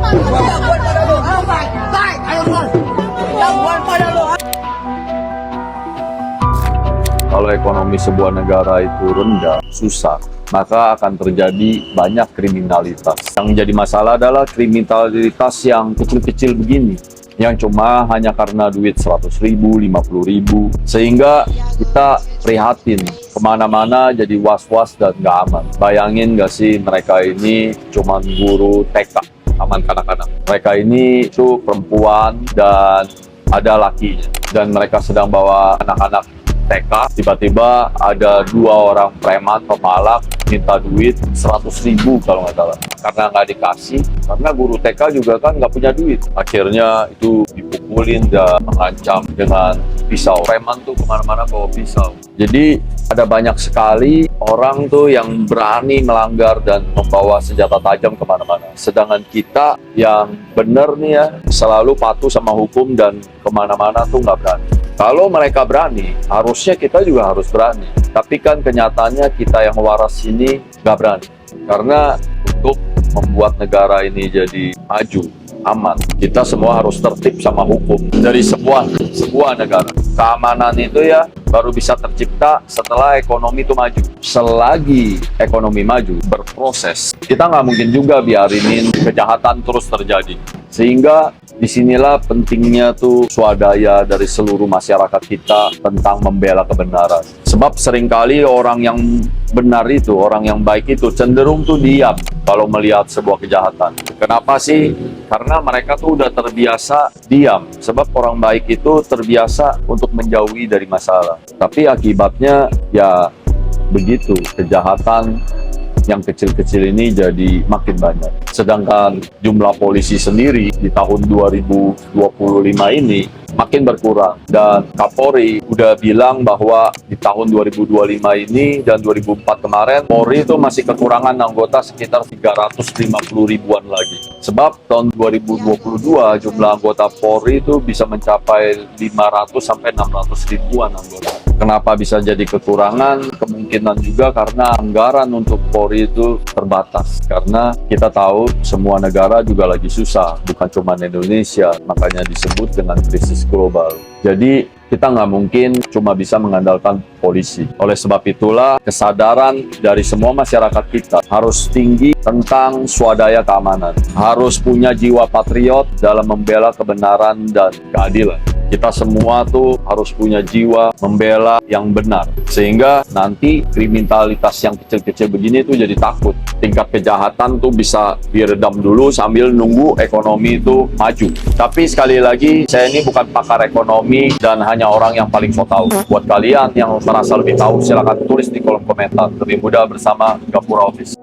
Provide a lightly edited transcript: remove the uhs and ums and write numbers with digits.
Gangguan pada lu. Tai, ayo keluar. Gangguan pada lu. Kalau ekonomi sebuah negara itu rendah, susah, maka akan terjadi banyak kriminalitas. Yang menjadi masalah adalah kriminalitas yang kecil-kecil begini, yang cuma hanya karena duit 100.000, 50.000, sehingga kita prihatin, kemana-mana jadi was-was dan nggak aman. Bayangin nggak sih, mereka ini cuma guru TK, aman kanak-kanak. Mereka ini itu perempuan dan ada lakinya, dan mereka sedang bawa anak-anak TK, tiba-tiba ada 2 orang preman pemalak minta duit 100.000 kalau nggak salah, karena nggak dikasih, karena guru TK juga kan nggak punya duit. Akhirnya itu dipukulin dan mengancam dengan pisau. Preman tuh kemana-mana bawa pisau. Jadi ada banyak sekali orang tuh yang berani melanggar dan membawa senjata tajam kemana-mana. Sedangkan kita yang bener nih ya, selalu patuh sama hukum dan kemana-mana tuh nggak berani. Kalau mereka berani, harusnya kita juga harus berani. Tapi kan kenyataannya kita yang waras ini nggak berani. Karena untuk membuat negara ini jadi maju, aman, kita semua harus tertib sama hukum dari sebuah negara. Keamanan itu ya baru bisa tercipta setelah ekonomi itu maju. Selagi ekonomi maju, berproses, kita nggak mungkin juga biarinin kejahatan terus terjadi. Sehingga disinilah pentingnya tuh swadaya dari seluruh masyarakat kita tentang membela kebenaran. Sebab seringkali orang yang benar itu, orang yang baik itu cenderung tuh diam kalau melihat sebuah kejahatan. Kenapa sih? Karena mereka tuh udah terbiasa diam. Sebab orang baik itu terbiasa untuk menjauhi dari masalah. Tapi akibatnya ya begitu, kejahatan yang kecil-kecil ini jadi makin banyak. Sedangkan jumlah polisi sendiri di tahun 2025 ini makin berkurang. Dan Kapolri udah bilang bahwa di tahun 2025 ini dan 2004 kemarin, Polri itu masih kekurangan anggota sekitar 350 ribuan lagi. Sebab tahun 2022 jumlah anggota Polri itu bisa mencapai 500 sampai 600 ribuan anggota. Kenapa bisa jadi kekurangan? Kemungkinan juga karena anggaran untuk Polri itu terbatas. Karena kita tahu semua negara juga lagi susah, bukan cuma Indonesia, makanya disebut dengan krisis global. Jadi kita nggak mungkin cuma bisa mengandalkan polisi. Oleh sebab itulah kesadaran dari semua masyarakat kita harus tinggi tentang swadaya keamanan. Harus punya jiwa patriot dalam membela kebenaran dan keadilan. Kita semua tuh harus punya jiwa membela yang benar. Sehingga nanti kriminalitas yang kecil-kecil begini tuh jadi takut. Tingkat kejahatan tuh bisa diredam dulu sambil nunggu ekonomi itu maju. Tapi sekali lagi, saya ini bukan pakar ekonomi dan hanya orang yang paling so tahu. Buat kalian yang merasa lebih tahu, silakan tulis di kolom komentar. Lebih mudah bersama Gapura Office.